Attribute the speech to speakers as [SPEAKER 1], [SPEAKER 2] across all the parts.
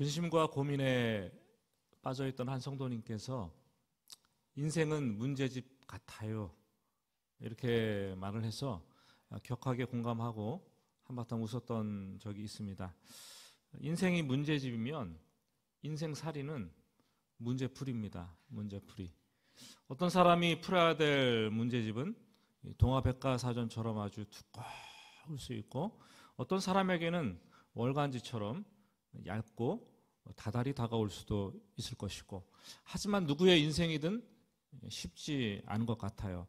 [SPEAKER 1] 근심과 고민에 빠져있던 한 성도님께서 인생은 문제집 같아요, 이렇게 말을 해서 격하게 공감하고 한바탕 웃었던 적이 있습니다. 인생이 문제집이면 인생살이는 문제풀이입니다. 문제풀이. 어떤 사람이 풀어야 될 문제집은 동화백과사전처럼 아주 두꺼울 수 있고, 어떤 사람에게는 월간지처럼 얇고 다달이 다가올 수도 있을 것이고, 하지만 누구의 인생이든 쉽지 않은 것 같아요.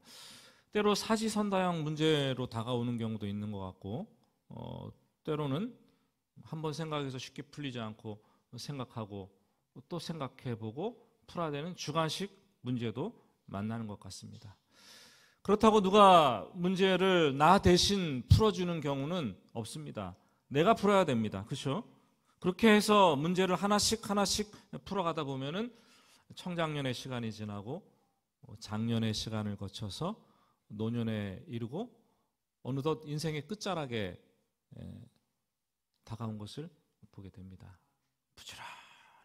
[SPEAKER 1] 때로 사지선다형 문제로 다가오는 경우도 있는 것 같고, 때로는 한번 생각해서 쉽게 풀리지 않고 생각하고 또 생각해보고 풀어야 되는 주관식 문제도 만나는 것 같습니다. 그렇다고 누가 문제를 나 대신 풀어주는 경우는 없습니다. 내가 풀어야 됩니다. 그렇죠? 그렇게 해서 문제를 하나씩 풀어가다 보면은 청장년의 시간이 지나고 장년의 시간을 거쳐서 노년에 이르고 어느덧 인생의 끝자락에 다가온 것을 보게 됩니다. 부지런히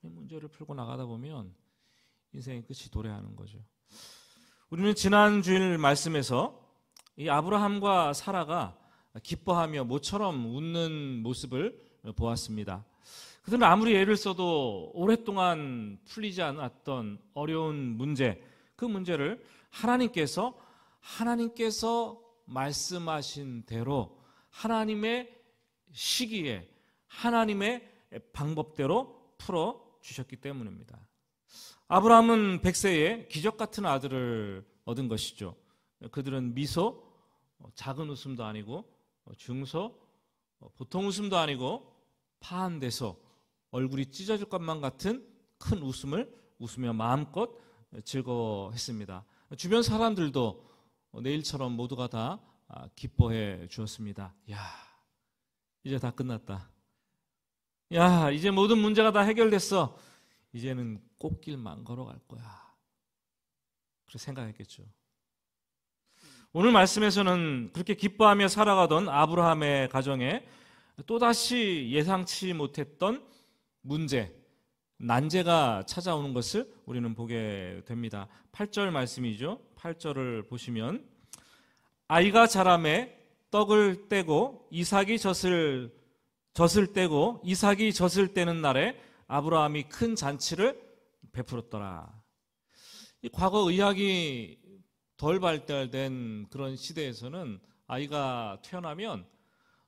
[SPEAKER 1] 문제를 풀고 나가다 보면 인생의 끝이 도래하는 거죠. 우리는 지난 주일 말씀에서 이 아브라함과 사라가 기뻐하며 모처럼 웃는 모습을 보았습니다. 그들은 아무리 애를 써도 오랫동안 풀리지 않았던 어려운 문제, 그 문제를 하나님께서 말씀하신 대로 하나님의 시기에 하나님의 방법대로 풀어주셨기 때문입니다. 아브라함은 100세에 기적 같은 아들을 얻은 것이죠. 그들은 미소, 작은 웃음도 아니고 중소, 보통 웃음도 아니고 파한대소, 얼굴이 찢어질 것만 같은 큰 웃음을 웃으며 마음껏 즐거워했습니다. 주변 사람들도 내일처럼 모두가 다 기뻐해 주었습니다. 야, 이제 다 끝났다. 야, 이제 모든 문제가 다 해결됐어. 이제는 꽃길만 걸어갈 거야. 그렇게 생각했겠죠. 오늘 말씀에서는 그렇게 기뻐하며 살아가던 아브라함의 가정에 또다시 예상치 못했던 문제, 난제가 찾아오는 것을 우리는 보게 됩니다. 8절 말씀이죠. 8절을 보시면 아이가 자라매 떡을 떼고 이삭이 젖을 떼고 이삭이 젖을 떼는 날에 아브라함이 큰 잔치를 베풀었더라. 이 과거 의학이 덜 발달된 그런 시대에서는 아이가 태어나면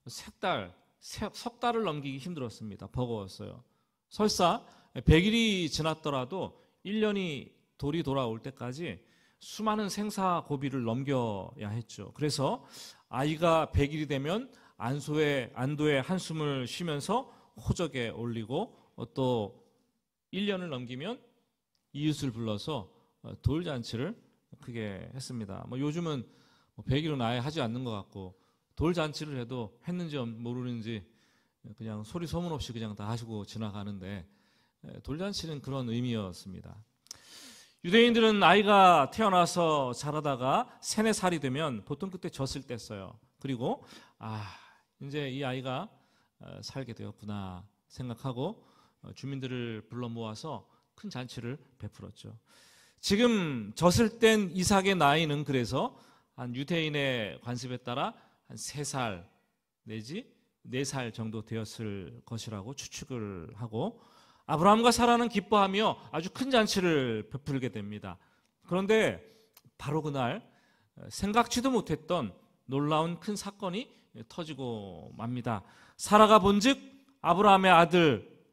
[SPEAKER 1] 석 달을 넘기기 힘들었습니다. 버거웠어요. 설사 100일이 지났더라도 1년이 돌이 돌아올 때까지 수많은 생사 고비를 넘겨야 했죠. 그래서 아이가 100일이 되면 안도의 한숨을 쉬면서 호적에 올리고 또 1년을 넘기면 이웃을 불러서 돌잔치를 크게 했습니다. 요즘은 100일은 아예 하지 않는 것 같고, 돌잔치를 해도 했는지 모르는지 그냥 소리 소문 없이 그냥 다 하시고 지나가는데, 돌잔치는 그런 의미였습니다. 유대인들은 아이가 태어나서 자라다가 3, 4살이 되면 보통 그때 젖을 뗐어요. 그리고 이제 이 아이가 살게 되었구나 생각하고 주민들을 불러 모아서 큰 잔치를 베풀었죠. 지금 젖을 뗀 이삭의 나이는 그래서 한 유대인의 관습에 따라 한 3살 내지 4살 정도 되었을 것이라고 추측을 하고, 아브라함과 사라는 기뻐하며 아주 큰 잔치를 베풀게 됩니다. 그런데 바로 그날 생각지도 못했던 놀라운 큰 사건이 터지고 맙니다. 사라가 본즉 아브라함의 아들,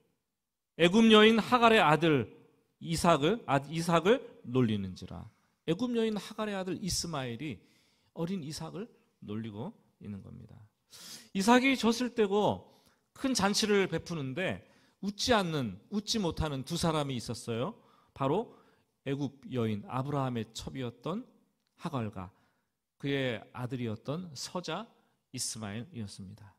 [SPEAKER 1] 애굽 여인 하갈의 아들 이삭을 놀리는지라. 애굽 여인 하갈의 아들 이스마엘이 어린 이삭을 놀리고 있는 겁니다. 이삭이 젖을 떼고 큰 잔치를 베푸는데 웃지 못하는 두 사람이 있었어요. 바로 애굽 여인 아브라함의 첩이었던 하갈과 그의 아들이었던 서자 이스마엘이었습니다.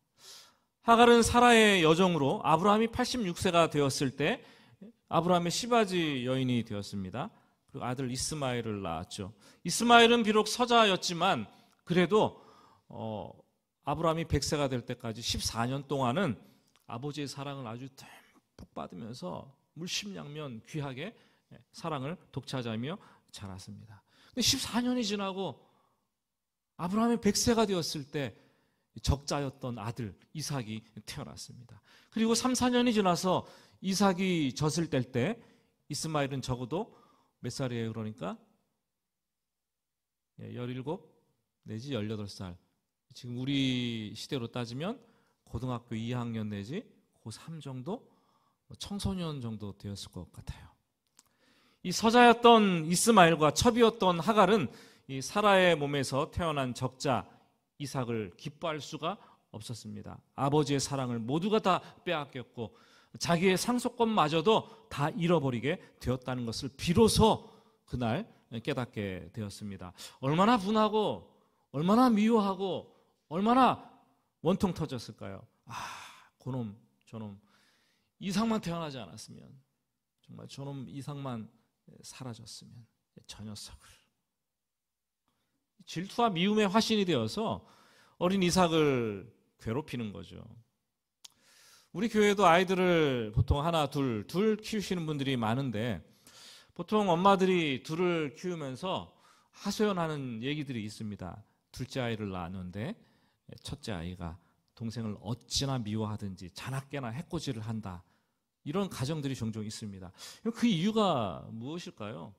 [SPEAKER 1] 하갈은 사라의 여종으로 아브라함이 86세가 되었을 때 아브라함의 시바지 여인이 되었습니다. 그리고 아들 이스마엘을 낳았죠. 이스마엘은 비록 서자였지만 그래도 아브라함이 100세가 될 때까지 14년 동안은 아버지의 사랑을 아주 복 받으면서 물심양면 귀하게 사랑을 독차지하며 자랐습니다. 근데 14년이 지나고 아브라함이 100세가 되었을 때 적자였던 아들 이삭이 태어났습니다. 그리고 3, 4년이 지나서 이삭이 젖을 뗄 때 이스마엘은 적어도 몇 살이에요? 그러니까 17 내지 18살. 지금 우리 시대로 따지면 고등학교 2학년 내지 고3 정도, 청소년 정도 되었을 것 같아요. 이 서자였던 이스마엘과 첩이었던 하갈은 이 사라의 몸에서 태어난 적자 이삭을 기뻐할 수가 없었습니다. 아버지의 사랑을 모두가 다 빼앗겼고 자기의 상속권마저도 다 잃어버리게 되었다는 것을 비로소 그날 깨닫게 되었습니다. 얼마나 분하고 얼마나 미워하고 얼마나 원통 터졌을까요? 그놈 저놈 이삭만 태어나지 않았으면, 정말 저놈 이삭만 사라졌으면, 저 녀석을. 질투와 미움의 화신이 되어서 어린 이삭을 괴롭히는 거죠. 우리 교회도 아이들을 보통 하나 둘 키우시는 분들이 많은데, 보통 엄마들이 둘을 키우면서 하소연하는 얘기들이 있습니다. 둘째 아이를 낳았는데 첫째 아이가 동생을 어찌나 미워하든지 자나깨나 해코지를 한다. 이런 가정들이 종종 있습니다. 그 이유가 무엇일까요?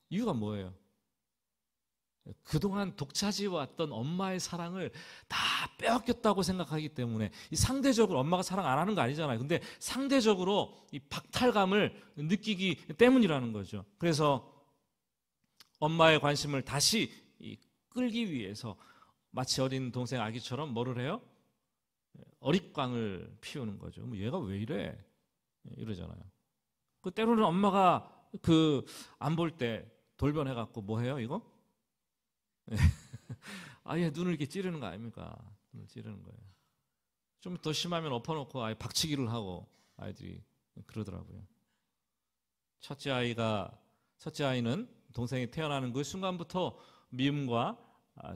[SPEAKER 1] 이유가 뭐예요? 그동안 독차지해왔던 엄마의 사랑을 다 빼앗겼다고 생각하기 때문에, 상대적으로 엄마가 사랑 안 하는 거 아니잖아요. 근데 상대적으로 이 박탈감을 느끼기 때문이라는 거죠. 그래서 엄마의 관심을 다시 끌기 위해서 마치 어린 동생 아기처럼 뭐를 해요? 어릿광을 피우는 거죠. 얘가 왜 이래? 이러잖아요. 그 때로는 엄마가 안 볼 때 돌변해갖고 뭐 해요, 이거? 아예 눈을 이렇게 찌르는 거 아닙니까? 눈을 찌르는 거예요. 좀 더 심하면 엎어놓고 아예 박치기를 하고 아이들이 그러더라고요. 첫째 아이는 동생이 태어나는 그 순간부터 미움과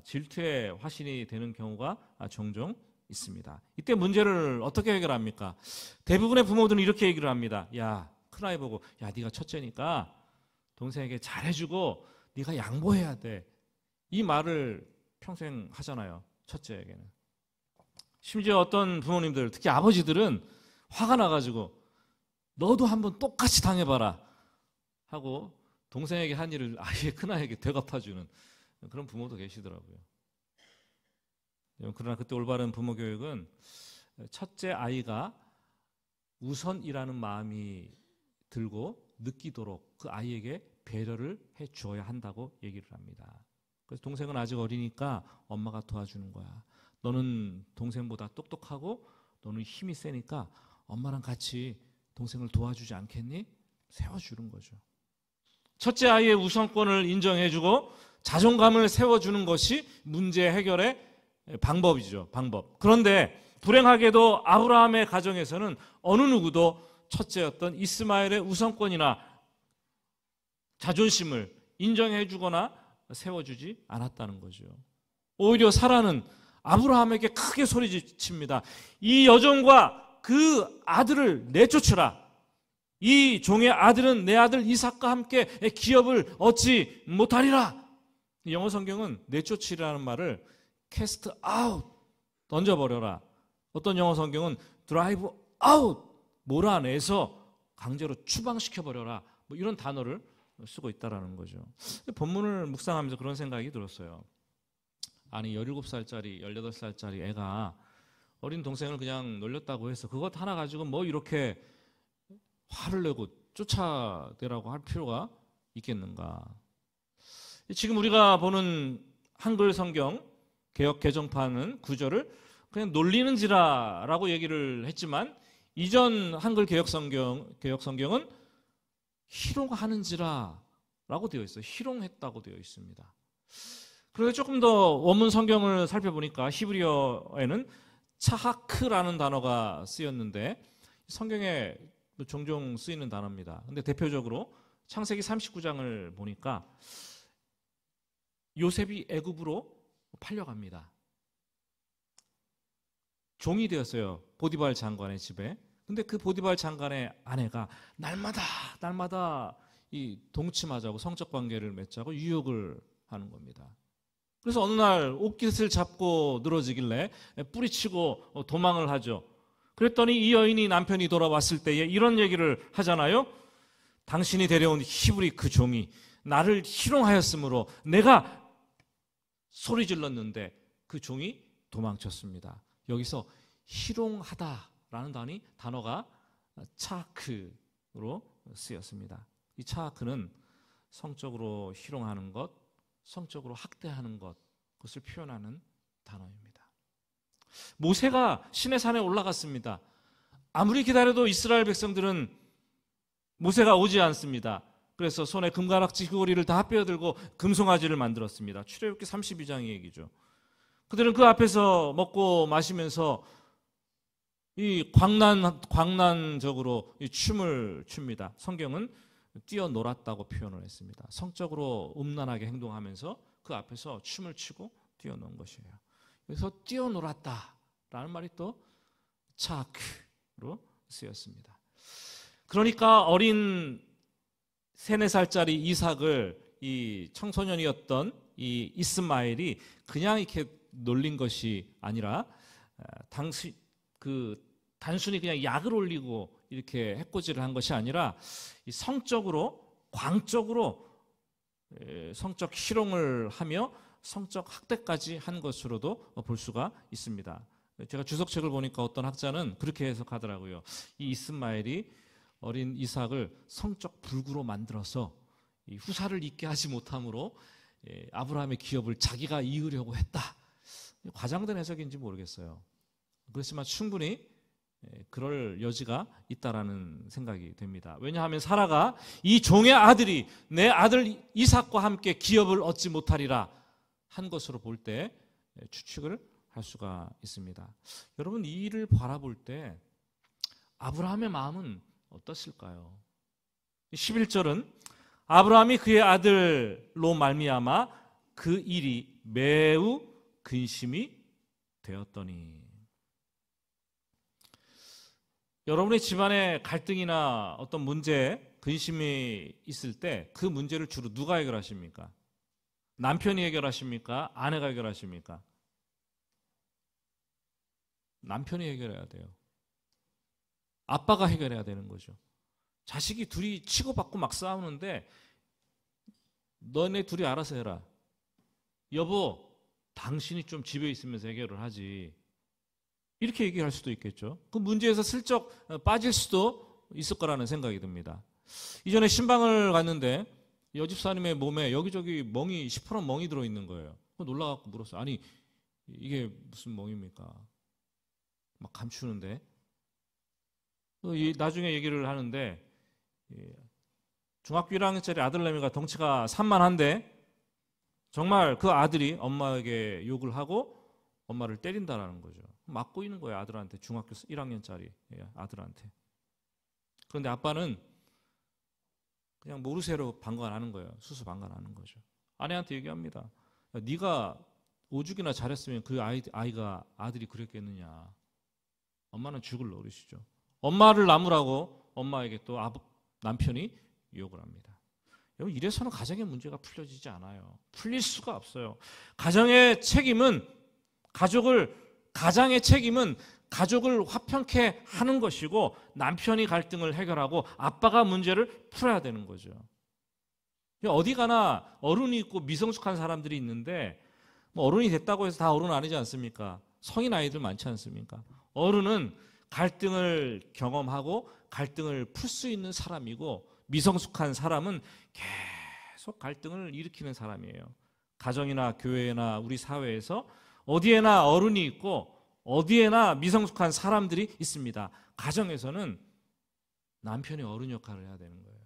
[SPEAKER 1] 질투의 화신이 되는 경우가 종종 있습니다. 이때 문제를 어떻게 해결합니까? 대부분의 부모들은 이렇게 얘기를 합니다. 야, 큰아이 보고, 야, 네가 첫째니까 동생에게 잘해주고 네가 양보해야 돼. 이 말을 평생 하잖아요, 첫째에게는. 심지어 어떤 부모님들, 특히 아버지들은 화가 나가지고 너도 한번 똑같이 당해봐라 하고 동생에게 한 일을 아예 큰아이에게 되갚아주는 그런 부모도 계시더라고요. 그러나 그때 올바른 부모 교육은 첫째 아이가 우선이라는 마음이 들고 느끼도록 그 아이에게 배려를 해 주어야 한다고 얘기를 합니다. 그래서 동생은 아직 어리니까 엄마가 도와주는 거야. 너는 동생보다 똑똑하고 너는 힘이 세니까 엄마랑 같이 동생을 도와주지 않겠니? 세워주는 거죠. 첫째 아이의 우선권을 인정해주고 자존감을 세워주는 것이 문제 해결의 방법이죠. 방법. 그런데 불행하게도 아브라함의 가정에서는 어느 누구도 첫째였던 이스마엘의 우선권이나 자존심을 인정해주거나 세워주지 않았다는 거죠. 오히려 사라는 아브라함에게 크게 소리칩니다. 이 여종과 그 아들을 내쫓으라. 이 종의 아들은 내 아들 이삭과 함께 기업을 얻지 못하리라. 영어 성경은 내쫓으라는 말을 cast out, 던져버려라. 어떤 영어 성경은 drive out, 몰아내서 강제로 추방시켜버려라. 이런 단어를 쓰고 있다는 거죠. 본문을 묵상하면서 그런 생각이 들었어요. 아니 17살짜리 18살짜리 애가 어린 동생을 그냥 놀렸다고 해서 그것 하나 가지고 뭐 이렇게 화를 내고 쫓아내라고 할 필요가 있겠는가. 지금 우리가 보는 한글 성경 개역 개정판은 구절을 그냥 놀리는지라라고 얘기를 했지만, 이전 한글 개역 성경은 희롱하는지라라고 되어 있어요. 희롱했다고 되어 있습니다. 그래서 조금 더 원문 성경을 살펴보니까 히브리어에는 차하크라는 단어가 쓰였는데 성경에 종종 쓰이는 단어입니다. 근데 대표적으로 창세기 39장을 보니까 요셉이 애굽으로 팔려갑니다. 종이 되었어요. 보디발 장관의 집에. 근데 그 보디발 장관의 아내가 날마다 이 동침하자고 성적 관계를 맺자고 유혹을 하는 겁니다. 그래서 어느 날 옷깃을 잡고 늘어지길래 뿌리치고 도망을 하죠. 그랬더니 이 여인이 남편이 돌아왔을 때에 이런 얘기를 하잖아요. 당신이 데려온 히브리 그 종이 나를 희롱하였으므로 내가 소리 질렀는데 그 종이 도망쳤습니다. 여기서 희롱하다라는 단어가 차크로 쓰였습니다. 이 차크는 성적으로 희롱하는 것, 성적으로 학대하는 것, 그것을 표현하는 단어입니다. 모세가 시내산에 올라갔습니다. 아무리 기다려도 이스라엘 백성들은 모세가 오지 않습니다. 그래서 손에 금가락지 귀고리를 다 빼어들고 금송아지를 만들었습니다. 출애굽기 32장의 얘기죠. 그들은 그 앞에서 먹고 마시면서 이 광란적으로 이 춤을 춥니다. 성경은 뛰어놀았다고 표현을 했습니다. 성적으로 음란하게 행동하면서 그 앞에서 춤을 추고 뛰어노는 것이에요. 그래서 뛰어놀았다라는 말이 또 차크로 쓰였습니다. 그러니까 어린 3, 4살짜리 이삭을 이 청소년이었던 이 이스마엘이 그냥 이렇게 놀린 것이 아니라 단순히 그냥 약을 올리고 이렇게 해코지를 한 것이 아니라 성적으로 광적으로 성적 희롱을 하며 성적 학대까지 한 것으로도 볼 수가 있습니다. 제가 주석책을 보니까 어떤 학자는 그렇게 해석하더라고요. 이 이스마엘이 어린 이삭을 성적 불구로 만들어서 이 후사를 잊게 하지 못함으로 아브라함의 기업을 자기가 이으려고 했다. 과장된 해석인지 모르겠어요. 그렇지만 충분히 그럴 여지가 있다라는 생각이 됩니다. 왜냐하면 사라가 이 종의 아들이 내 아들 이삭과 함께 기업을 얻지 못하리라 한 것으로 볼 때 추측을 할 수가 있습니다. 여러분, 이 일을 바라볼 때 아브라함의 마음은 어떻을까요? 11절은 아브라함이 그의 아들로 말미암아 그 일이 매우 근심이 되었더니. 여러분의 집안에 갈등이나 어떤 문제, 근심이 있을 때 그 문제를 주로 누가 해결하십니까? 남편이 해결하십니까? 아내가 해결하십니까? 남편이 해결해야 돼요. 아빠가 해결해야 되는 거죠. 자식이 둘이 치고받고 막 싸우는데 너네 둘이 알아서 해라. 여보, 당신이 좀 집에 있으면서 해결을 하지. 이렇게 얘기할 수도 있겠죠. 그 문제에서 슬쩍 빠질 수도 있을 거라는 생각이 듭니다. 이전에 신방을 갔는데 여집사님의 몸에 여기저기 멍이, 시퍼런 멍이 들어있는 거예요. 놀라갖고 물었어요. 아니, 이게 무슨 멍입니까? 막 감추는데. 나중에 얘기를 하는데 중학교 1학년짜리 아들내미가 덩치가 산만한데 정말 그 아들이 엄마에게 욕을 하고 엄마를 때린다라는 거죠. 맞고 있는 거예요, 아들한테. 중학교 1학년짜리 아들한테. 그런데 아빠는 그냥 모르쇠로 방관하는 거예요. 수수 방관하는 거죠. 아내한테 얘기합니다. 네가 오죽이나 잘했으면 그 아들이 그랬겠느냐. 엄마는 죽을 노릇이죠. 엄마를 나무라고 엄마에게 또 남편이 유혹을 합니다. 여러분, 이래서는 가정의 문제가 풀려지지 않아요. 풀릴 수가 없어요. 가정의 책임은 가족을 화평케 하는 것이고 남편이 갈등을 해결하고 아빠가 문제를 풀어야 되는 거죠. 어디 가나 어른이 있고 미성숙한 사람들이 있는데 뭐 어른이 됐다고 해서 다 어른 아니지 않습니까? 성인 아이들 많지 않습니까? 어른은 갈등을 경험하고 갈등을 풀 수 있는 사람이고 미성숙한 사람은 계속 갈등을 일으키는 사람이에요. 가정이나 교회나 우리 사회에서 어디에나 어른이 있고 어디에나 미성숙한 사람들이 있습니다. 가정에서는 남편이 어른 역할을 해야 되는 거예요.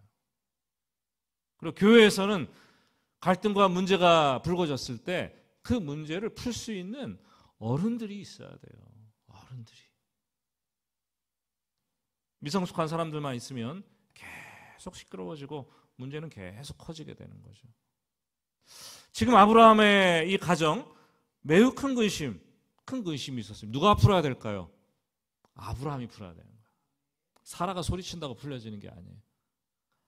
[SPEAKER 1] 그리고 교회에서는 갈등과 문제가 불거졌을 때 그 문제를 풀 수 있는 어른들이 있어야 돼요. 어른들이. 미성숙한 사람들만 있으면 계속 시끄러워지고 문제는 계속 커지게 되는 거죠. 지금 아브라함의 이 가정 매우 큰 근심이 있었습니다. 누가 풀어야 될까요? 아브라함이 풀어야 되는 거예요. 사라가 소리친다고 풀려지는 게 아니에요.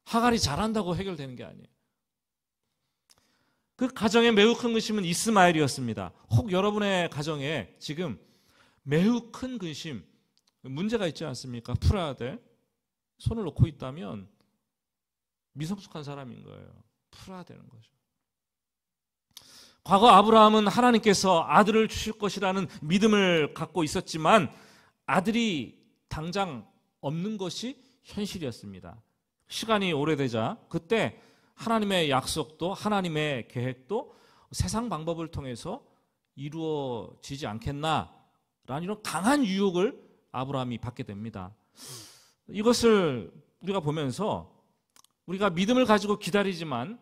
[SPEAKER 1] 하갈이 잘한다고 해결되는 게 아니에요. 그 가정에 매우 큰 근심은 이스마엘이었습니다. 혹 여러분의 가정에 지금 매우 큰 근심, 문제가 있지 않습니까? 풀어야 돼. 손을 놓고 있다면 미성숙한 사람인 거예요. 풀어야 되는 거죠. 과거 아브라함은 하나님께서 아들을 주실 것이라는 믿음을 갖고 있었지만 아들이 당장 없는 것이 현실이었습니다. 시간이 오래되자 그때 하나님의 약속도 하나님의 계획도 세상 방법을 통해서 이루어지지 않겠나라는 이런 강한 유혹을 아브라함이 받게 됩니다. 이것을 우리가 보면서 우리가 믿음을 가지고 기다리지만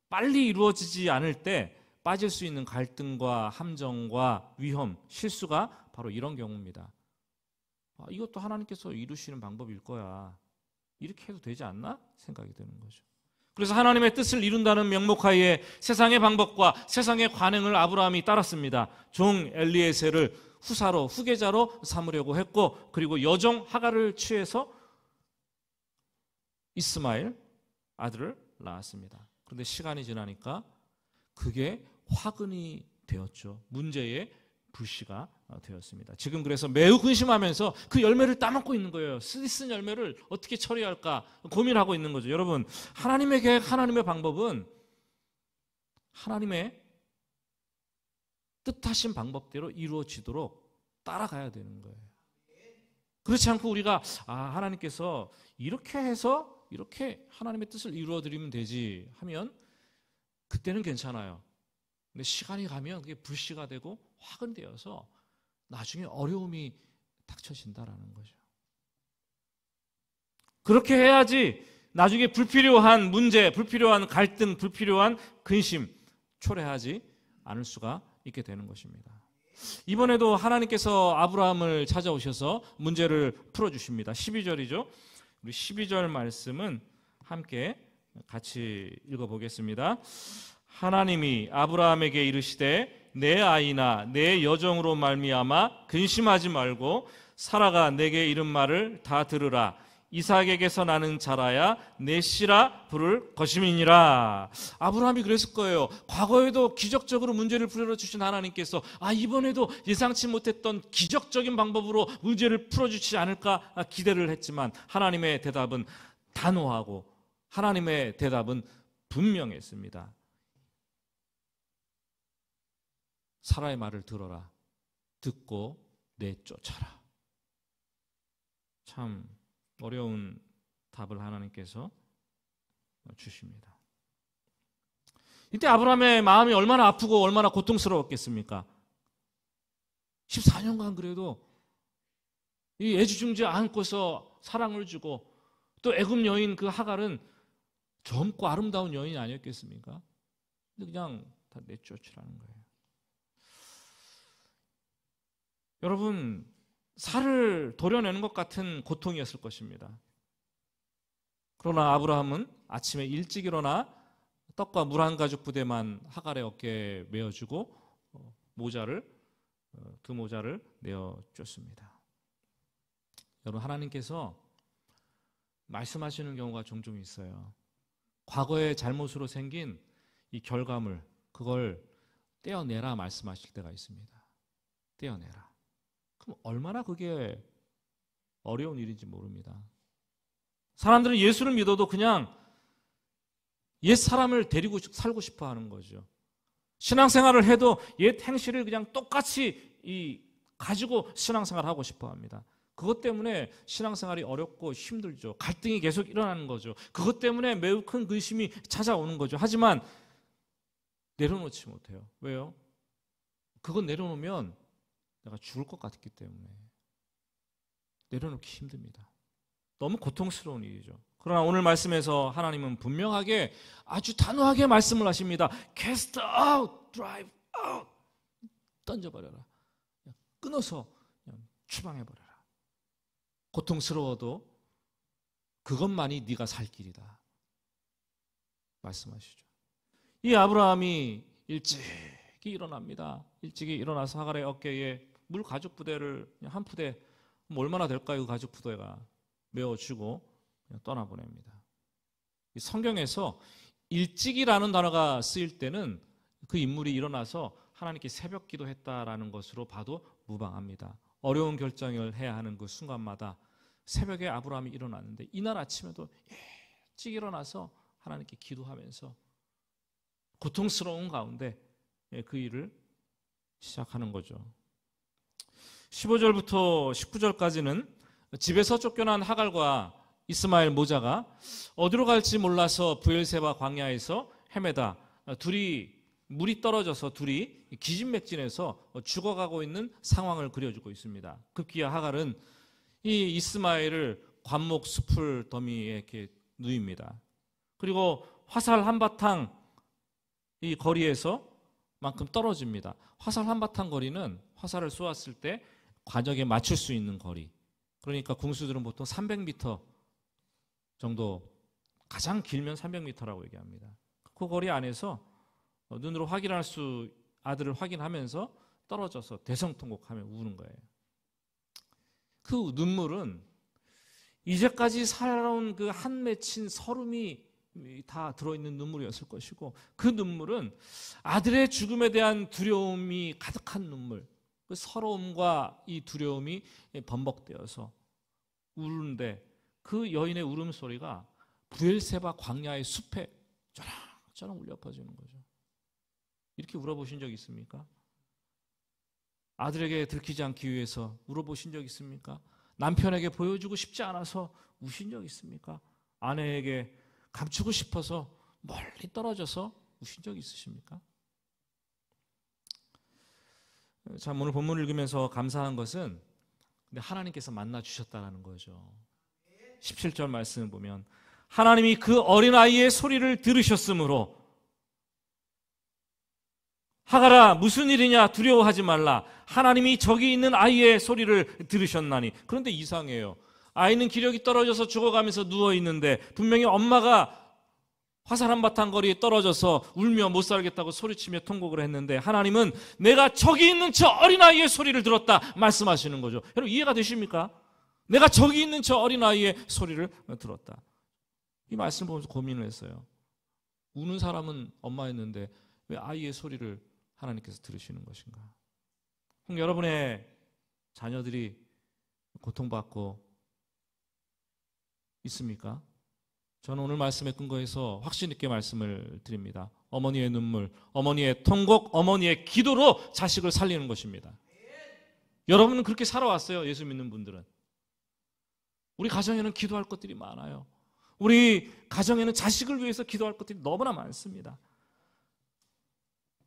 [SPEAKER 1] 빨리 이루어지지 않을 때 빠질 수 있는 갈등과 함정과 위험, 실수가 바로 이런 경우입니다. 이것도 하나님께서 이루시는 방법일 거야. 이렇게 해도 되지 않나? 생각이 드는 거죠. 그래서 하나님의 뜻을 이룬다는 명목하에 세상의 방법과 세상의 관행을 아브라함이 따랐습니다. 종 엘리에셀을 후사로, 후계자로 삼으려고 했고, 그리고 여종 하갈을 취해서 이스마엘 아들을 낳았습니다. 그런데 시간이 지나니까 그게 화근이 되었죠. 문제의 불씨가 되었습니다. 지금 그래서 매우 근심하면서 그 열매를 따먹고 있는 거예요. 쓰디쓴 열매를 어떻게 처리할까 고민하고 있는 거죠. 여러분, 하나님의 계획, 하나님의 방법은 하나님의 뜻하신 방법대로 이루어지도록 따라가야 되는 거예요. 그렇지 않고 우리가 하나님께서 이렇게 해서 이렇게 하나님의 뜻을 이루어드리면 되지 하면 그때는 괜찮아요. 근데 시간이 가면 그게 불씨가 되고 화근되어서 나중에 어려움이 닥쳐진다라는 거죠. 그렇게 해야지 나중에 불필요한 문제, 불필요한 갈등, 불필요한 근심 초래하지 않을 수가 있게 되는 것입니다. 이번에도 하나님께서 아브라함을 찾아오셔서 문제를 풀어주십니다. 12절이죠. 우리 12절 말씀은 함께 같이 읽어보겠습니다. 하나님이 아브라함에게 이르시되 내 아이나 내 여종으로 말미암아 근심하지 말고 사라가 내게 이른 말을 다 들으라. 이삭에게서 나는 자라야 내 씨라 부를 것임이니라. 아브라함이 그랬을 거예요. 과거에도 기적적으로 문제를 풀어주신 하나님께서 이번에도 예상치 못했던 기적적인 방법으로 문제를 풀어주지 않을까 기대를 했지만 하나님의 대답은 단호하고 하나님의 대답은 분명했습니다. 사라의 말을 들어라. 듣고 내쫓아라. 참 어려운 답을 하나님께서 주십니다. 이때 아브라함의 마음이 얼마나 아프고 얼마나 고통스러웠겠습니까? 14년간 그래도 이 애지중지 안고서 사랑을 주고 또 애굽 여인 그 하갈은 젊고 아름다운 여인이 아니었겠습니까? 근데 그냥 다 내쫓으라는 거예요. 여러분, 살을 도려내는 것 같은 고통이었을 것입니다. 그러나 아브라함은 아침에 일찍 일어나 떡과 물 한 가죽 부대만 하갈의 어깨에 메어주고 그 모자를 내어줬습니다. 여러분, 하나님께서 말씀하시는 경우가 종종 있어요. 과거의 잘못으로 생긴 이 결과물, 그걸 떼어내라 말씀하실 때가 있습니다. 떼어내라. 그럼 얼마나 그게 어려운 일인지 모릅니다. 사람들은 예수를 믿어도 그냥 옛 사람을 데리고 살고 싶어 하는 거죠. 신앙생활을 해도 옛 행실을 그냥 똑같이 가지고 신앙생활을 하고 싶어 합니다. 그것 때문에 신앙생활이 어렵고 힘들죠. 갈등이 계속 일어나는 거죠. 그것 때문에 매우 큰 근심이 찾아오는 거죠. 하지만 내려놓지 못해요. 왜요? 그건 내려놓으면 내가 죽을 것 같기 때문에 내려놓기 힘듭니다. 너무 고통스러운 일이죠. 그러나 오늘 말씀에서 하나님은 분명하게 아주 단호하게 말씀을 하십니다. Cast out, drive out. 던져버려라. 그냥 끊어서 그냥 추방해버려라. 고통스러워도 그것만이 네가 살 길이다. 말씀하시죠. 이 아브라함이 일찍이 일어납니다. 일찍이 일어나서 하갈의 어깨에 물 가죽 부대를 한 푸대, 얼마나 될까요? 그 가죽 부대가 메워주고 떠나보냅니다. 성경에서 일찍이라는 단어가 쓰일 때는 그 인물이 일어나서 하나님께 새벽 기도했다라는 것으로 봐도 무방합니다. 어려운 결정을 해야 하는 그 순간마다 새벽에 아브라함이 일어났는데 이날 아침에도 일찍 일어나서 하나님께 기도하면서 고통스러운 가운데 그 일을 시작하는 거죠. 15절부터 19절까지는 집에서 쫓겨난 하갈과 이스마엘 모자가 어디로 갈지 몰라서 브엘세바 광야에서 헤매다 둘이 물이 떨어져서 둘이 기진맥진해서 죽어가고 있는 상황을 그려주고 있습니다. 급기야 하갈은 이 이스마엘을 관목 숲을 더미에 이렇게 누입니다. 그리고 화살 한바탕 이 거리에서 만큼 떨어집니다. 화살 한바탕 거리는 화살을 쏘았을 때 관역에 맞출 수 있는 거리. 그러니까 궁수들은 보통 300m 정도, 가장 길면 300m라고 얘기합니다. 그 거리 안에서 눈으로 확인할 수, 아들을 확인하면서 떨어져서 대성통곡하며 우는 거예요. 그 눈물은 이제까지 살아온 그 한 맺힌 서름이 다 들어있는 눈물이었을 것이고, 그 눈물은 아들의 죽음에 대한 두려움이 가득한 눈물, 그 서러움과 이 두려움이 번복되어서 우는데 그 여인의 울음소리가 브엘세바 광야의 숲에 쩌렁쩌렁 울려 퍼지는 거죠. 이렇게 울어보신 적 있습니까? 아들에게 들키지 않기 위해서 울어보신 적 있습니까? 남편에게 보여주고 싶지 않아서 우신 적 있습니까? 아내에게 감추고 싶어서 멀리 떨어져서 우신 적 있으십니까? 참, 오늘 본문을 읽으면서 감사한 것은 하나님께서 만나주셨다는 거죠. 17절 말씀을 보면 하나님이 그 어린아이의 소리를 들으셨으므로 하갈아 무슨 일이냐 두려워하지 말라 하나님이 저기 있는 아이의 소리를 들으셨나니. 그런데 이상해요. 아이는 기력이 떨어져서 죽어가면서 누워있는데 분명히 엄마가 화살 한바탕 거리에 떨어져서 울며 못 살겠다고 소리치며 통곡을 했는데 하나님은 내가 저기 있는 저 어린아이의 소리를 들었다 말씀하시는 거죠. 여러분 이해가 되십니까? 내가 저기 있는 저 어린아이의 소리를 들었다. 이 말씀 보면서 고민을 했어요. 우는 사람은 엄마였는데 왜 아이의 소리를 하나님께서 들으시는 것인가? 혹 여러분의 자녀들이 고통받고 있습니까? 저는 오늘 말씀에 근거해서 확신 있게 말씀을 드립니다. 어머니의 눈물, 어머니의 통곡, 어머니의 기도로 자식을 살리는 것입니다. 여러분은 그렇게 살아왔어요. 예수 믿는 분들은. 우리 가정에는 기도할 것들이 많아요. 우리 가정에는 자식을 위해서 기도할 것들이 너무나 많습니다.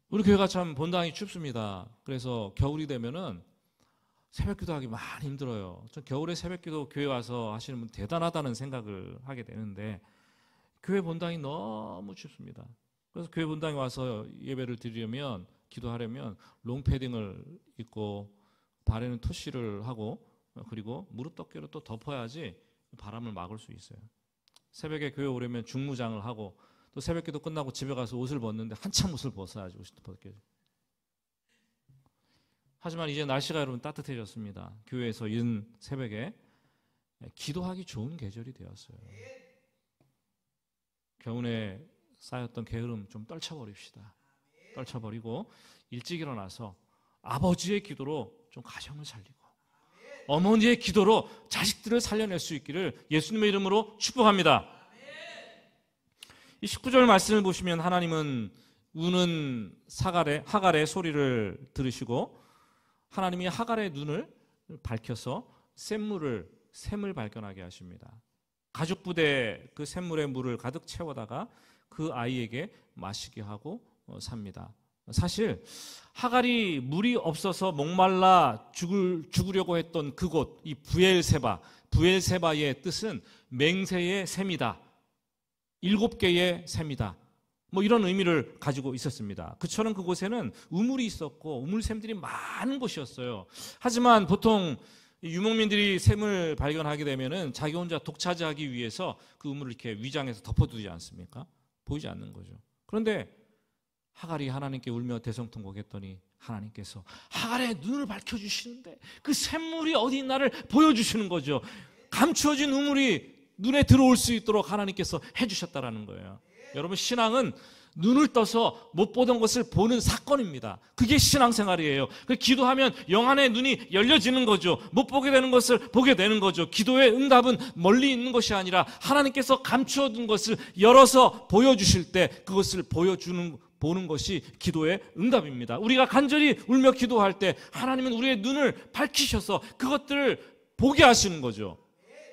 [SPEAKER 1] 우리 교회가 참 본당이 춥습니다. 그래서 겨울이 되면은 새벽 기도하기 많이 힘들어요. 전 겨울에 새벽 기도 교회 와서 하시는 분 대단하다는 생각을 하게 되는데 교회 본당이 너무 춥습니다. 그래서 교회 본당에 와서 예배를 드리려면, 기도하려면 롱패딩을 입고 발에는 토시를 하고 그리고 무릎 덮개로 또 덮어야지 바람을 막을 수 있어요. 새벽에 교회 오려면 중무장을 하고 또 새벽 기도 끝나고 집에 가서 옷을 벗는데 한참 옷을 벗어야지 옷이 벗겨져. 하지만 이제 날씨가 여러분 따뜻해졌습니다. 교회에서 이른 새벽에 기도하기 좋은 계절이 되었어요. 겨우내 쌓였던 게으름 좀 떨쳐버립시다. 떨쳐버리고 일찍 일어나서 아버지의 기도로 좀 가정을 살리고 어머니의 기도로 자식들을 살려낼 수 있기를 예수님의 이름으로 축복합니다. 이 19절 말씀을 보시면 하나님은 우는 하갈의 소리를 들으시고 하나님이 하갈의 눈을 밝혀서 샘을 발견하게 하십니다. 가죽 부대에 그 샘물에 물을 가득 채워다가 그 아이에게 마시게 하고 삽니다. 사실 하갈이 물이 없어서 목말라 죽으려고 했던 그곳, 이 부엘세바의 뜻은 맹세의 샘이다. 7개의 샘이다. 뭐 이런 의미를 가지고 있었습니다. 그처럼 그곳에는 우물이 있었고 우물샘들이 많은 곳이었어요. 하지만 보통 유목민들이 샘을 발견하게 되면은 자기 혼자 독차지하기 위해서 그 우물을 이렇게 위장해서 덮어두지 않습니까? 보이지 않는 거죠. 그런데 하갈이 하나님께 울며 대성통곡했더니 하나님께서 하갈의 눈을 밝혀주시는데 그 샘물이 어디 있나를 보여주시는 거죠. 감추어진 우물이 눈에 들어올 수 있도록 하나님께서 해주셨다라는 거예요. 여러분, 신앙은 눈을 떠서 못 보던 것을 보는 사건입니다. 그게 신앙생활이에요. 기도하면 영안의 눈이 열려지는 거죠. 못 보게 되는 것을 보게 되는 거죠. 기도의 응답은 멀리 있는 것이 아니라 하나님께서 감추어둔 것을 열어서 보여주실 때 그것을 보는 것이 기도의 응답입니다. 우리가 간절히 울며 기도할 때 하나님은 우리의 눈을 밝히셔서 그것들을 보게 하시는 거죠.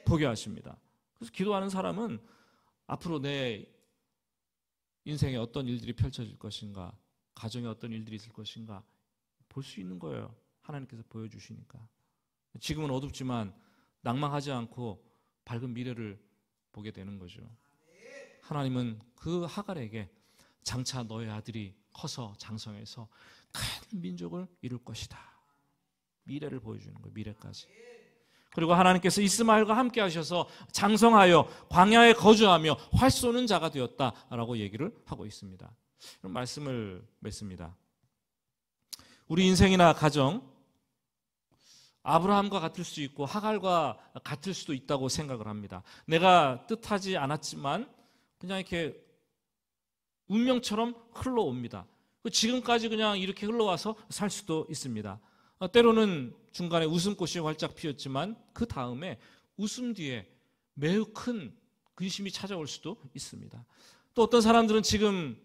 [SPEAKER 1] 보게 하십니다. 그래서 기도하는 사람은 앞으로 내 인생에 어떤 일들이 펼쳐질 것인가, 가정에 어떤 일들이 있을 것인가 볼 수 있는 거예요. 하나님께서 보여주시니까. 지금은 어둡지만 낭망하지 않고 밝은 미래를 보게 되는 거죠. 하나님은 그 하갈에게 장차 너의 아들이 커서 장성해서 큰 민족을 이룰 것이다. 미래를 보여주는 거예요. 미래까지. 그리고 하나님께서 이스마엘과 함께 하셔서 장성하여 광야에 거주하며 활 쏘는 자가 되었다라고 얘기를 하고 있습니다. 이런 말씀을 맺습니다. 우리 인생이나 가정, 아브라함과 같을 수 있고 하갈과 같을 수도 있다고 생각을 합니다. 내가 뜻하지 않았지만 그냥 이렇게 운명처럼 흘러옵니다. 지금까지 그냥 이렇게 흘러와서 살 수도 있습니다. 때로는 중간에 웃음꽃이 활짝 피었지만 그 다음에 웃음 뒤에 매우 큰 근심이 찾아올 수도 있습니다. 또 어떤 사람들은 지금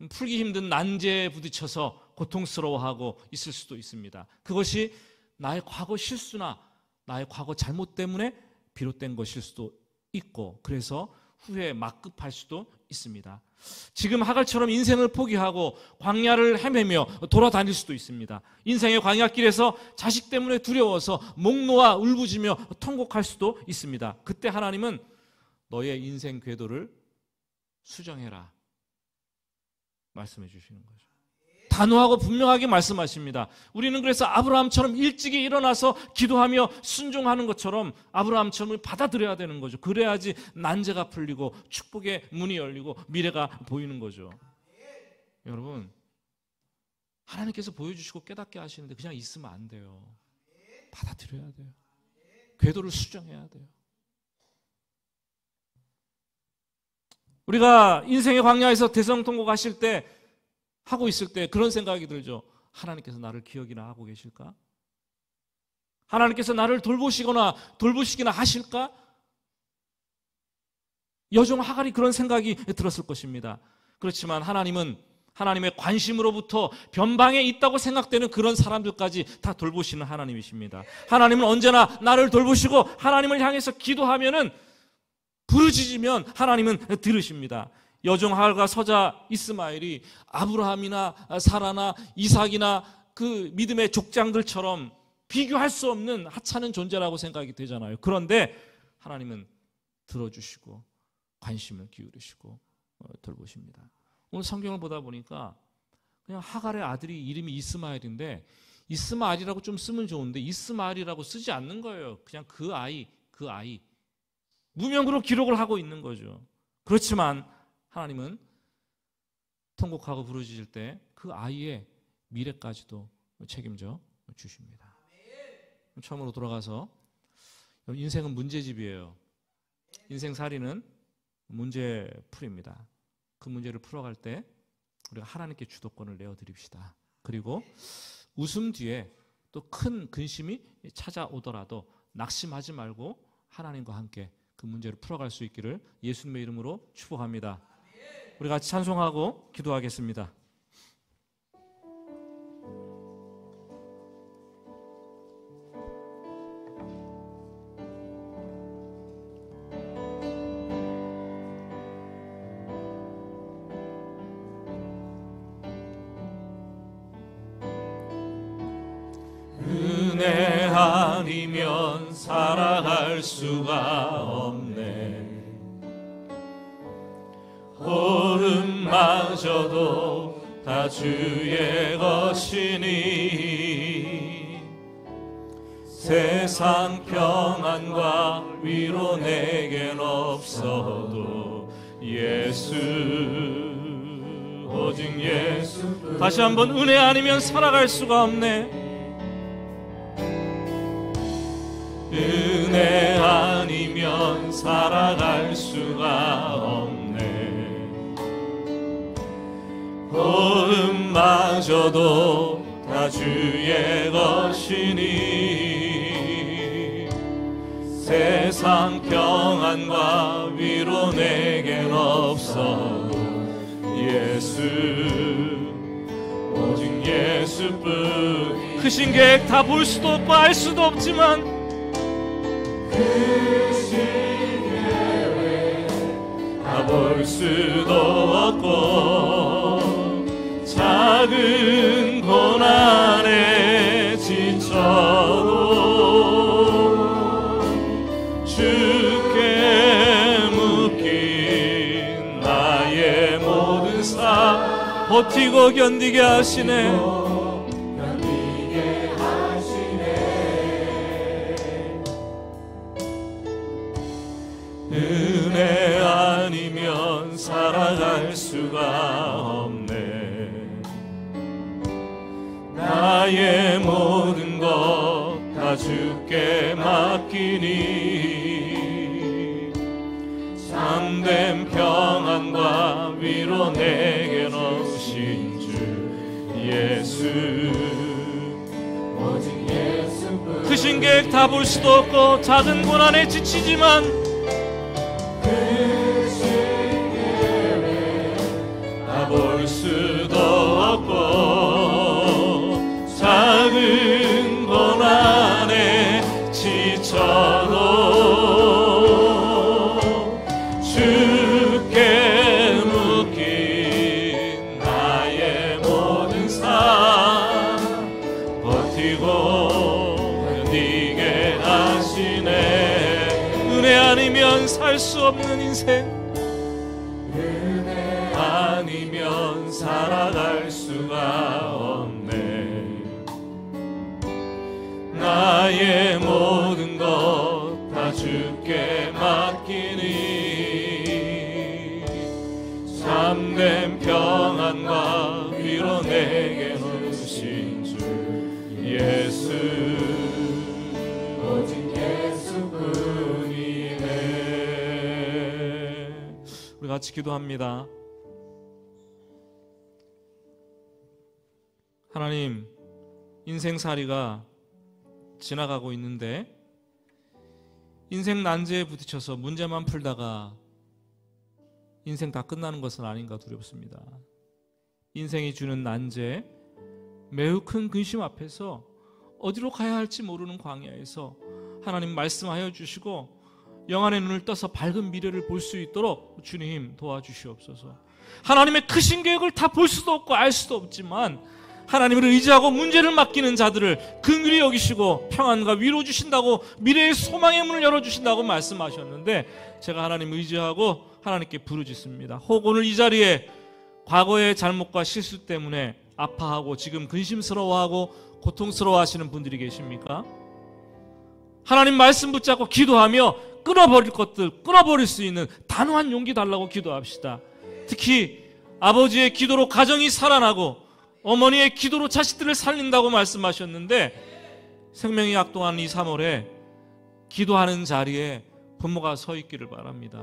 [SPEAKER 1] 풀기 힘든 난제에 부딪혀서 고통스러워하고 있을 수도 있습니다. 그것이 나의 과거 실수나 나의 과거 잘못 때문에 비롯된 것일 수도 있고, 그래서 후에 막급할 수도 있습니다. 지금 하갈처럼 인생을 포기하고 광야를 헤매며 돌아다닐 수도 있습니다. 인생의 광야길에서 자식 때문에 두려워서 목 놓아 울부짖으며 통곡할 수도 있습니다. 그때 하나님은 너의 인생 궤도를 수정해라 말씀해 주시는 거죠. 단호하고 분명하게 말씀하십니다. 우리는 그래서 아브라함처럼 일찍이 일어나서 기도하며 순종하는 것처럼 아브라함처럼 받아들여야 되는 거죠. 그래야지 난제가 풀리고 축복의 문이 열리고 미래가 보이는 거죠. 여러분, 하나님께서 보여주시고 깨닫게 하시는데 그냥 있으면 안 돼요. 받아들여야 돼요. 궤도를 수정해야 돼요. 우리가 인생의 광야에서 대성통곡하실 때, 하고 있을 때 그런 생각이 들죠. 하나님께서 나를 기억이나 하고 계실까? 하나님께서 나를 돌보시기나 하실까? 여종 하갈이 그런 생각이 들었을 것입니다. 그렇지만 하나님은 하나님의 관심으로부터 변방에 있다고 생각되는 그런 사람들까지 다 돌보시는 하나님이십니다. 하나님은 언제나 나를 돌보시고 하나님을 향해서 기도하면은 부르짖으면 하나님은 들으십니다. 여종 하갈과 서자 이스마엘이 아브라함이나 사라나 이삭이나 그 믿음의 족장들처럼 비교할 수 없는 하찮은 존재라고 생각이 되잖아요. 그런데 하나님은 들어주시고 관심을 기울이시고 돌보십니다. 오늘 성경을 보다 보니까 그냥 하갈의 아들이 이름이 이스마엘인데 이스마엘이라고 좀 쓰면 좋은데 이스마엘이라고 쓰지 않는 거예요. 그냥 그 아이 무명으로 기록을 하고 있는 거죠. 그렇지만 하나님은 통곡하고 부르짖을 때 그 아이의 미래까지도 책임져 주십니다. 처음으로 돌아가서, 인생은 문제집이에요. 인생살이는 문제풀이입니다. 그 문제를 풀어갈 때 우리가 하나님께 주도권을 내어드립시다. 그리고 웃음 뒤에 또 큰 근심이 찾아오더라도 낙심하지 말고 하나님과 함께 그 문제를 풀어갈 수 있기를 예수님의 이름으로 축복합니다. 우리 같이 찬송하고 기도하겠습니다.
[SPEAKER 2] 은혜 아니면 살아갈 수가 없네. 오름마저도 다 주의 것이니 세상 평안과 위로 내겐 없어도 예수, 오직 예수.
[SPEAKER 1] 다시 한번, 은혜 아니면 살아갈 수가 없네.
[SPEAKER 2] 은혜 아니 아니면 살아갈 수가 없네. 호흡마저도 다 주의 것이니 세상 평안과 위로 내겐 없어도 예수, 오직 예수뿐.
[SPEAKER 1] 크신 계획 다 볼 수도 없고 알 수도 없지만
[SPEAKER 2] 크신 계획 다 볼 수도 없고 작은 고난에 지쳐도 주께 묶인 나의 모든 삶
[SPEAKER 1] 버티고 견디게 하시네.
[SPEAKER 2] 은혜 아니면 살아갈 수가 없네. 나의 모든 것 다 주께 맡기니 참된 평안과 위로 내겐 오신 주 예수, 오직 예수뿐.
[SPEAKER 1] 크신 계획 다 볼 수도 없고 작은 고난에 지치지만
[SPEAKER 2] 볼 수도 없고 작은 고난에 지쳐도 주께 묶인 나의 모든 삶 버티고 견디게 하시네.
[SPEAKER 1] 은혜 아니면 살 수 없는 인생,
[SPEAKER 2] 아니면 살아갈 수가 없네. 나의 모든 것 다 주께 맡기니 참된 평안과 위로 내게 오신 주 예수, 오직 예수뿐이네.
[SPEAKER 1] 우리 같이 기도합니다. 하나님, 인생살이가 지나가고 있는데 인생 난제에 부딪혀서 문제만 풀다가 인생 다 끝나는 것은 아닌가 두렵습니다. 인생이 주는 난제, 매우 큰 근심 앞에서 어디로 가야 할지 모르는 광야에서 하나님 말씀하여 주시고 영안의 눈을 떠서 밝은 미래를 볼 수 있도록 주님 도와주시옵소서. 하나님의 크신 계획을 다 볼 수도 없고 알 수도 없지만 하나님을 의지하고 문제를 맡기는 자들을 긍휼히 여기시고 평안과 위로 주신다고, 미래의 소망의 문을 열어주신다고 말씀하셨는데 제가 하나님 의지하고 하나님께 부르짖습니다. 혹 오늘 이 자리에 과거의 잘못과 실수 때문에 아파하고 지금 근심스러워하고 고통스러워하시는 분들이 계십니까? 하나님 말씀 붙잡고 기도하며 끊어버릴 것들, 끊어버릴 수 있는 단호한 용기 달라고 기도합시다. 특히 아버지의 기도로 가정이 살아나고 어머니의 기도로 자식들을 살린다고 말씀하셨는데 생명이 약동한 이 3월에 기도하는 자리에 부모가 서 있기를 바랍니다.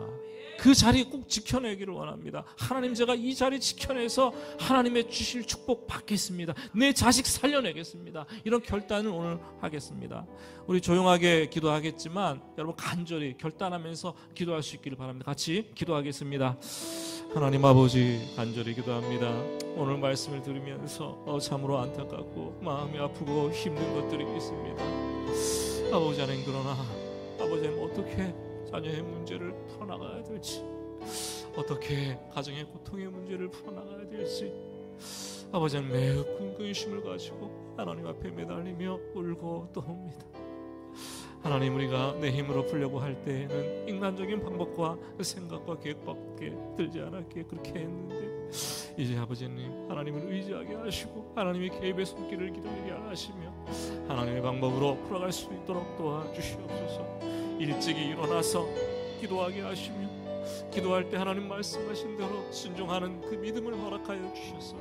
[SPEAKER 1] 그 자리 꼭 지켜내기를 원합니다. 하나님, 제가 이 자리 지켜내서 하나님의 주실 축복 받겠습니다. 내 자식 살려내겠습니다. 이런 결단을 오늘 하겠습니다. 우리 조용하게 기도하겠지만 여러분 간절히 결단하면서 기도할 수 있기를 바랍니다. 같이 기도하겠습니다. 하나님 아버지, 간절히 기도합니다. 오늘 말씀을 들으면서 참으로 안타깝고 마음이 아프고 힘든 것들이 있습니다. 아버지 하나님, 그러나 아버지 하나님, 어떻게 자녀의 문제를 풀어나가야 될지, 어떻게 가정의 고통의 문제를 풀어나가야 될지 아버지 하나님 매우 큰 근심을 가지고 하나님 앞에 매달리며 울고 떠옵니다. 하나님, 우리가 내 힘으로 풀려고 할 때에는 인간적인 방법과 생각과 계획밖에 들지 않았기에 그렇게 했는데 이제 아버지님 하나님을 의지하게 하시고 하나님의 개입의 손길을 기다리게 하시며 하나님의 방법으로 풀어갈 수 있도록 도와주시옵소서. 일찍이 일어나서 기도하게 하시며 기도할 때 하나님 말씀하신 대로 순종하는 그 믿음을 허락하여 주셔서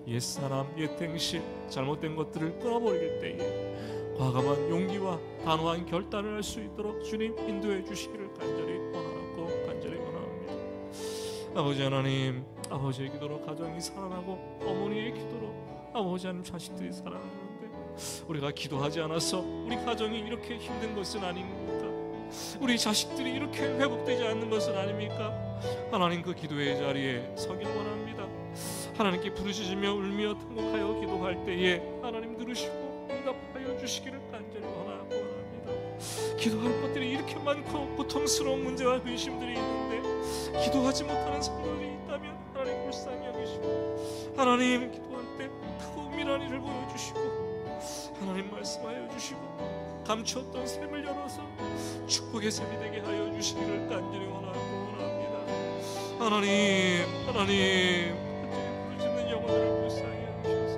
[SPEAKER 1] 옛사람, 옛 행실, 잘못된 것들을 끊어버릴 때에 과감한 용기와 단호한 결단을 할 수 있도록 주님 인도해 주시기를 간절히 원하고 간절히 원합니다. 아버지 하나님, 아버지의 기도로 가정이 살아나고 어머니의 기도로 아버지 하나님 자식들이 살아나는데 우리가 기도하지 않아서 우리 가정이 이렇게 힘든 것은 아닙니까? 우리 자식들이 이렇게 회복되지 않는 것은 아닙니까? 하나님, 그 기도의 자리에 서길 원합니다. 하나님께 부르짖으며 울며 통곡하여 기도할 때에 하나님 들으시고 응답하여 주시기를 간절히 원합니다. 기도할 것들이 이렇게 많고 고통스러운 문제와 근심들이 있는데 기도하지 못하는 성도들이 있다면 하나님 불쌍히 여기시고 하나님 기도할 때 크고 미란 일을 보여주시고 하나님 말씀하여 주시고 감추었던 샘을 열어서 축복의 샘이 되게 하여 주시기를 간절히 원합니다. 하나님, 하나님, 갑자기 부르짖는 영혼들을 불쌍히 여기셔서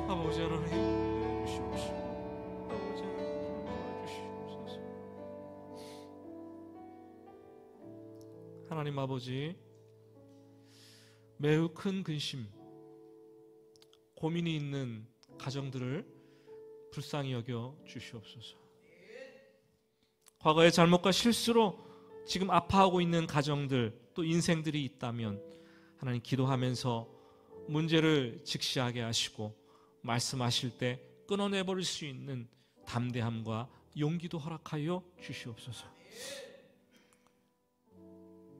[SPEAKER 1] 아버지 하나님 주시옵시고 아버지 하나님 도와주시옵소서. 하나님 아버지, 매우 큰 근심, 고민이 있는 가정들을 불쌍히 여겨 주시옵소서. 과거의 잘못과 실수로 지금 아파하고 있는 가정들, 또 인생들이 있다면 하나님 기도하면서 문제를 직시하게 하시고 말씀하실 때 끊어내버릴 수 있는 담대함과 용기도 허락하여 주시옵소서.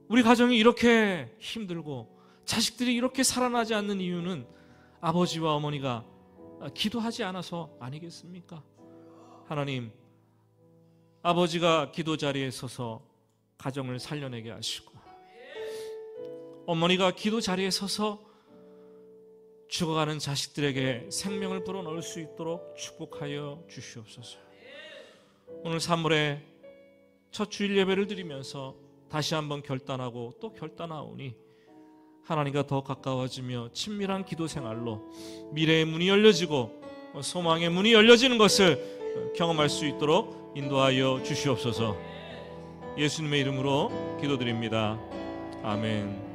[SPEAKER 1] 우리 가정이 이렇게 힘들고 자식들이 이렇게 살아나지 않는 이유는 아버지와 어머니가 기도하지 않아서 아니겠습니까? 하나님, 아버지가 기도 자리에 서서 가정을 살려내게 하시고 어머니가 기도 자리에 서서 죽어가는 자식들에게 생명을 불어넣을 수 있도록 축복하여 주시옵소서. 오늘 3월에 첫 주일 예배를 드리면서 다시 한번 결단하고 또 결단하오니 하나님과 더 가까워지며 친밀한 기도 생활로 미래의 문이 열려지고 소망의 문이 열려지는 것을 경험할 수 있도록 인도하여 주시옵소서. 예수님의 이름으로 기도드립니다. 아멘.